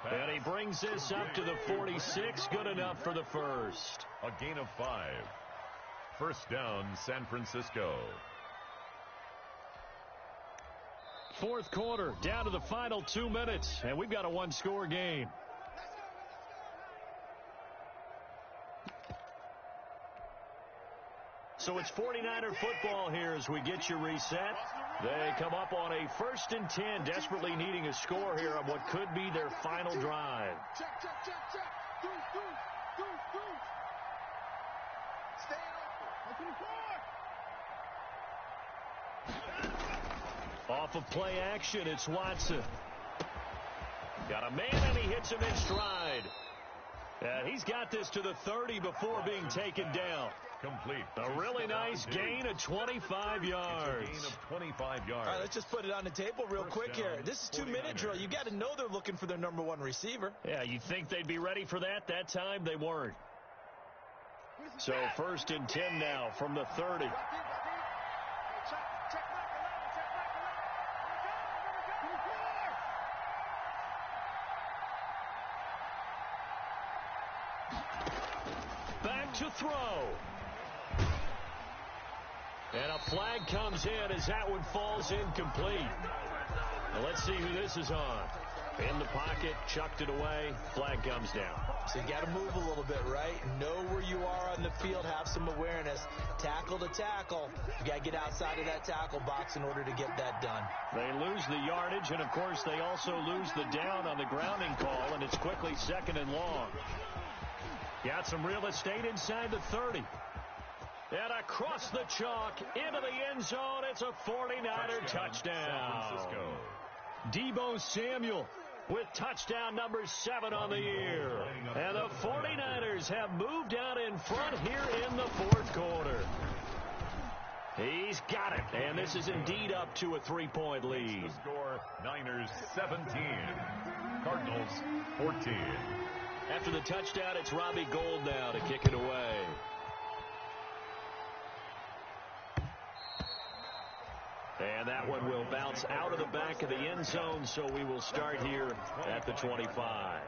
And he brings this up to the 46, good enough for the first. A gain of 5. First down, San Francisco. 4th quarter, down to the final 2 minutes, and we've got a 1-score game. So it's 49er football here as we get you reset. They come up on a 1st and 10, desperately needing a score here on what could be their final drive. Off of play action, it's Watson. Got a man, and he hits him in stride. And he's got this to the 30 before being taken down. Complete. A really nice gain of 25 yards. It's a gain of 25 yards. All right, let's just put it on the table real quick here. This is 2-minute drill. You got to know they're looking for their number 1 receiver. Yeah, you'd think they'd be ready for that. That time they weren't. So 1st and 10 now from the 30. Back to throw. And a flag comes in as that one falls incomplete. Now let's see who this is on. In the pocket, chucked it away, flag comes down. So you got to move a little bit, right? Know where you are on the field, have some awareness. Tackle to tackle. You got to get outside of that tackle box in order to get that done. They lose the yardage, and of course they also lose the down on the grounding call, and it's quickly 2nd and long. Got some real estate inside the 30. And across the chalk into the end zone. It's a 49er touchdown. Deebo Samuel with touchdown number 7 on the year. And the 49ers have moved out in front here in the 4th quarter. He's got it. And this is indeed up to a 3-point lead. The score, Niners 17. Cardinals 14. After the touchdown, it's Robbie Gould now to kick it away. And that one will bounce out of the back of the end zone, so we will start here at the 25.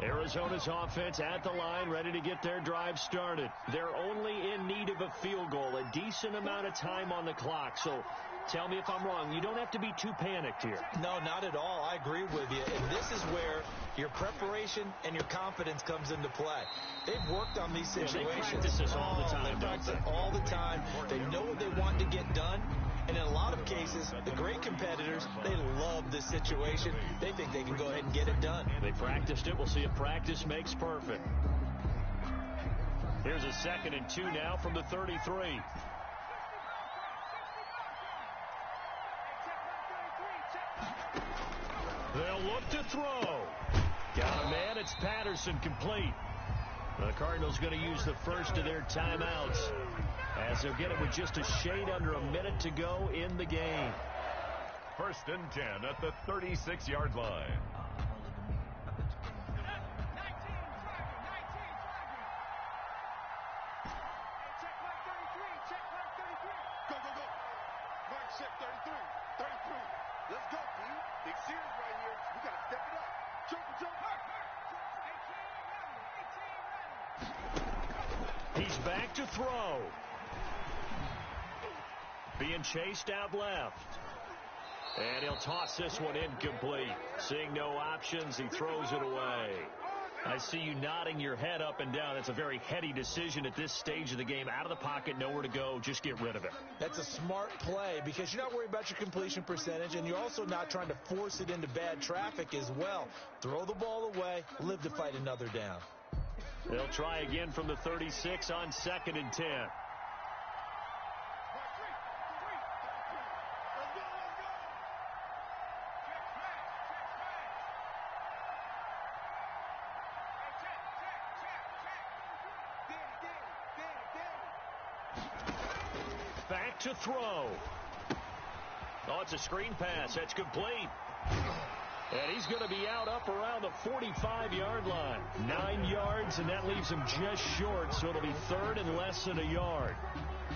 Arizona's offense at the line, ready to get their drive started. They're only in need of a field goal, a decent amount of time on the clock. So tell me if I'm wrong. You don't have to be too panicked here. No, not at all. I agree with you. And this is where your preparation and your confidence comes into play. They've worked on these situations. They practice this all the time, They practice it all the time. They know what they want to get done. And in a lot of cases, the great competitors, they love this situation. They think they can go ahead and get it done. They practiced it. We'll see if practice makes perfect. Here's a 2nd and 2 now from the 33. They'll look to throw. Got a man. It's Patterson, complete. The Cardinals going to use the first of their timeouts, as they'll get it with just a shade under a minute to go in the game. 1st and 10 at the 36-yard line. Check 33. 33. Let's go, B. Big series right here. We got to step it up. Jump. He's back to throw. Being chased out left. And he'll toss this one incomplete. Seeing no options, he throws it away. I see you nodding your head up and down. That's a very heady decision at this stage of the game. Out of the pocket, nowhere to go. Just get rid of it. That's a smart play because you're not worried about your completion percentage, and you're also not trying to force it into bad traffic as well. Throw the ball away, live to fight another down. They'll try again from the 36 on 2nd and 10. Back to throw. Oh, it's a screen pass. That's complete. And he's going to be out up around the 45-yard line. 9 yards, and that leaves him just short, so it'll be 3rd and less than a yard.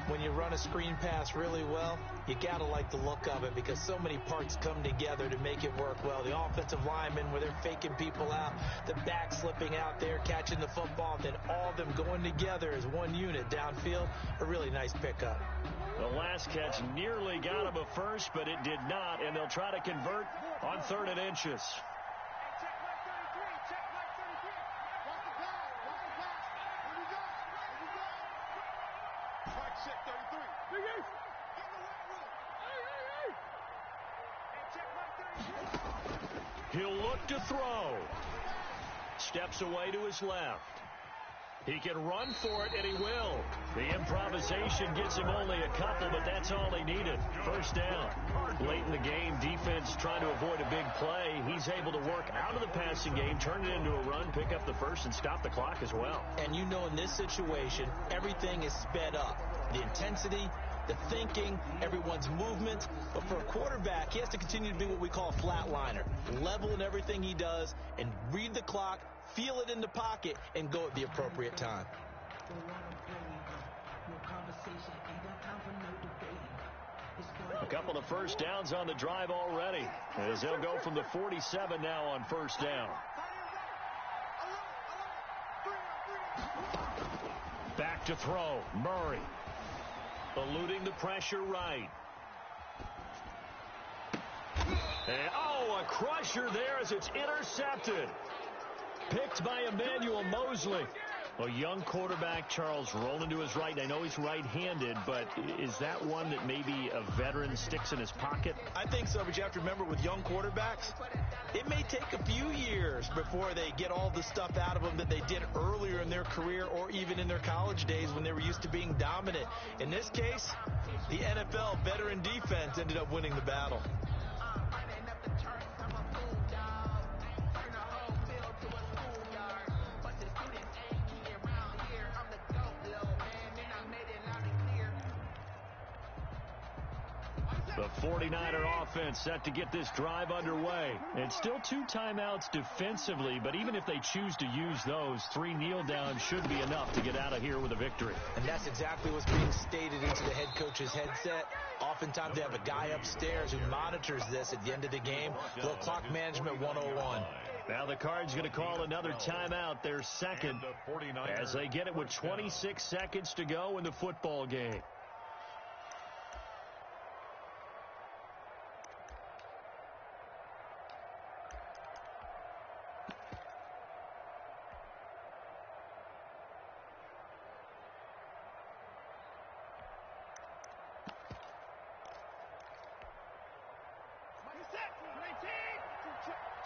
When you run a screen pass really well, you got to like the look of it because so many parts come together to make it work well. The offensive linemen, where they're faking people out, the back slipping out there, catching the football, then all of them going together as one unit downfield. A really nice pickup. The last catch nearly got him a first, but it did not, and they'll try to convert on 3rd and inches. He'll look to throw. Steps away to his left. He can run for it, and he will. The improvisation gets him only a couple, but that's all he needed. 1st down. Late in the game, defense trying to avoid a big play. He's able to work out of the passing game, turn it into a run, pick up the first, and stop the clock as well. And you know in this situation, everything is sped up. The intensity, the thinking, everyone's movement. But for a quarterback, he has to continue to be what we call a flatliner. Level in everything he does and read the clock, feel it in the pocket, and go at the appropriate time. A couple of 1st downs on the drive already, as they'll go from the 47 now on 1st down. Back to throw. Murray. Eluding the pressure right. And, a crusher there as it's intercepted. Picked by Emmanuel Mosley. A young quarterback, Charles, rolling to his right. I know he's right-handed, but is that one that maybe a veteran sticks in his pocket? I think so, but you have to remember with young quarterbacks, it may take a few years before they get all the stuff out of them that they did earlier in their career or even in their college days when they were used to being dominant. In this case, the NFL veteran defense ended up winning the battle. The 49er offense set to get this drive underway. And still 2 timeouts defensively, but even if they choose to use those, 3 kneel downs should be enough to get out of here with a victory. And that's exactly what's being stated into the head coach's headset. Oftentimes they have a guy upstairs who monitors this at the end of the game. Little clock management 101. Now the Cards going to call another timeout, their second, as they get it with 26 seconds to go in the football game.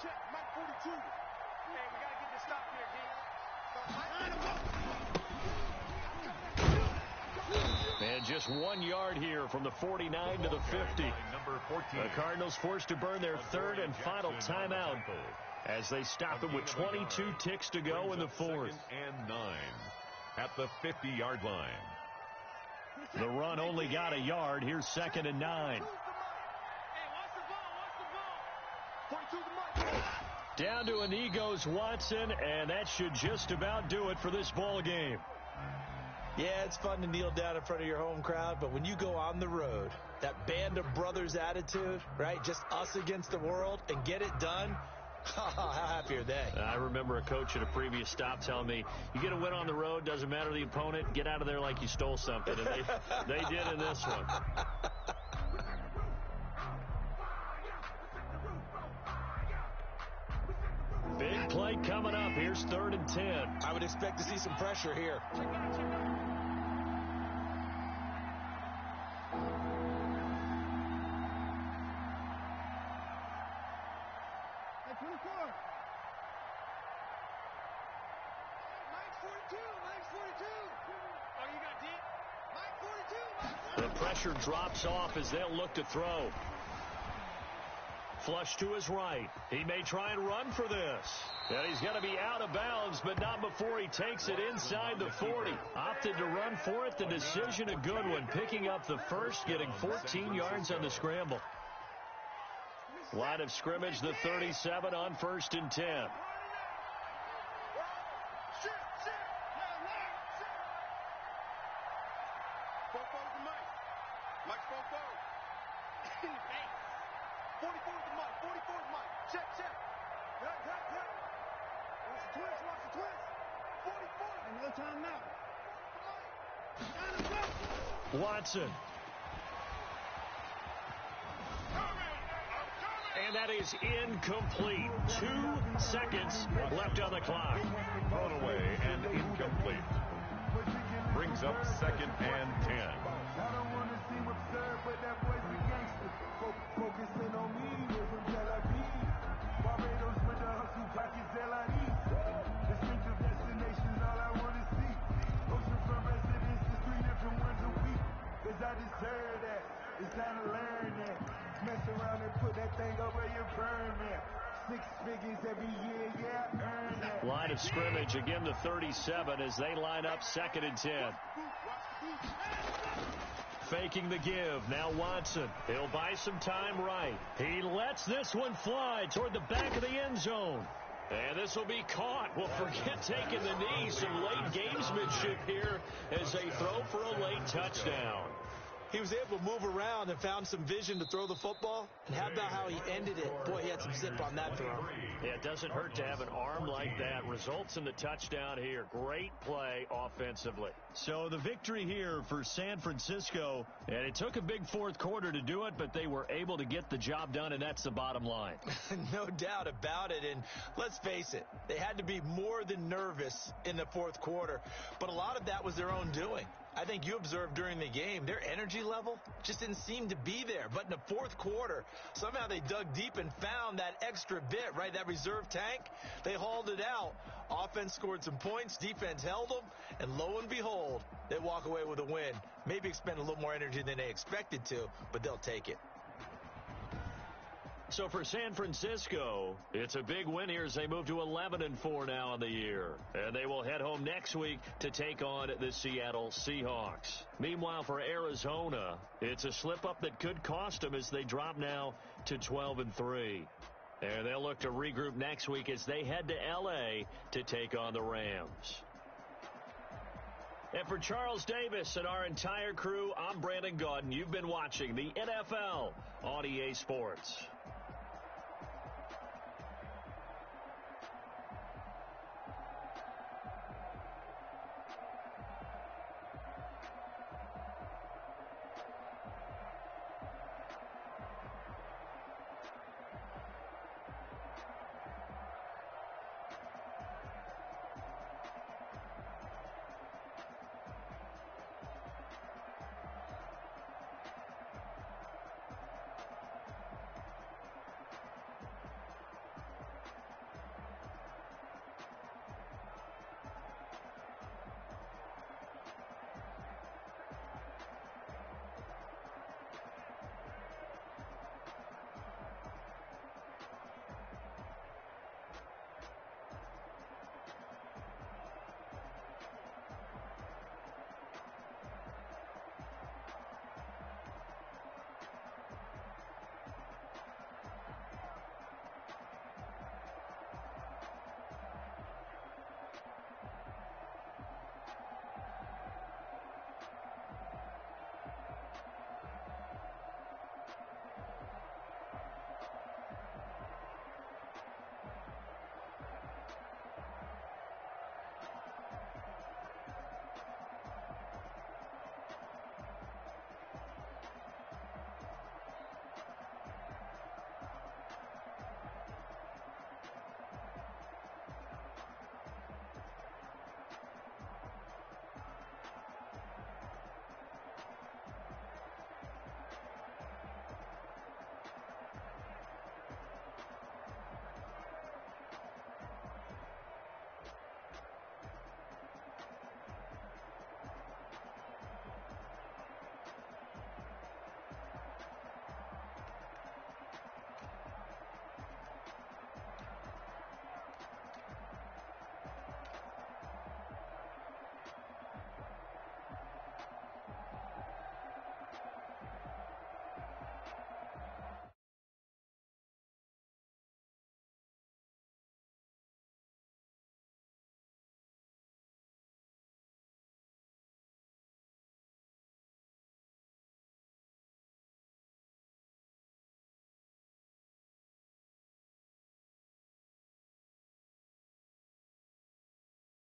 Check, Mike 42. Hey, we got to get this stop here, D. And just 1 yard here from the 49 to the 50. The Cardinals forced to burn their 3rd and final timeout as they stop it with 22 ticks to go in the 4th. And 9 at the 50-yard line. The run only got a yard. Here's 2nd and 9. Down to Inigos Watson, and that should just about do it for this ball game. Yeah, it's fun to kneel down in front of your home crowd, but when you go on the road, that band of brothers attitude, right? Just us against the world and get it done. How happy are they? I remember a coach at a previous stop telling me, you get a win on the road, doesn't matter the opponent, get out of there like you stole something. And they did in this one. Big play coming up. Here's 3rd and 10. I would expect to see some pressure here. The pressure drops off as they'll look to throw. Flush to his right. He may try and run for this. And he's going to be out of bounds, but not before he takes it inside the 40. Opted to run for it. The decision a good one. Picking up the first, getting 14 yards on the scramble. Line of scrimmage, the 37 on 1st and 10. Mike's 4-4. In the face. 44 is the Mike. 44 is Mike. Check. Watch the twist. 44. And no time now. Watson. And that is incomplete. 2 seconds left on the clock. Thrown away and incomplete. Brings up 2nd and 10. I don't want to seem absurd, but that boy's a gangster. Focusing on me, we're from Tel Aviv. Barbados with the hustle, pockets Delani. Distinctive destinations, all I want to see. Oceanfront residences, 3 different ones a week. Cause I deserve that. It's time to learn that. Mess around and put that thing over your permit. 6 figures every year, yeah, I earn that. Line of scrimmage, again the 37 as they line up 2nd and 10. Faking the give. Now Watson. He'll buy some time right. He lets this one fly toward the back of the end zone. And this will be caught. Well, forget taking the knee. Some late gamesmanship here as they throw for a late touchdown. He was able to move around and found some vision to throw the football. And how about how he ended it? Boy, he had some zip on that throw. Yeah, it doesn't hurt to have an arm like that. Results in the touchdown here. Great play offensively. So the victory here for San Francisco. And it took a big 4th quarter to do it, but they were able to get the job done, and that's the bottom line. No doubt about it. And let's face it, they had to be more than nervous in the 4th quarter. But a lot of that was their own doing. I think you observed during the game, their energy level just didn't seem to be there. But in the 4th quarter, somehow they dug deep and found that extra bit, right? That reserve tank. They hauled it out. Offense scored some points. Defense held them. And lo and behold, they walk away with a win. Maybe expend a little more energy than they expected to, but they'll take it. So for San Francisco, it's a big win here as they move to 11-4 now on the year. And they will head home next week to take on the Seattle Seahawks. Meanwhile, for Arizona, it's a slip-up that could cost them as they drop now to 12-3. And they'll look to regroup next week as they head to L.A. to take on the Rams. And for Charles Davis and our entire crew, I'm Brandon Gaudin. You've been watching the NFL on EA Sports.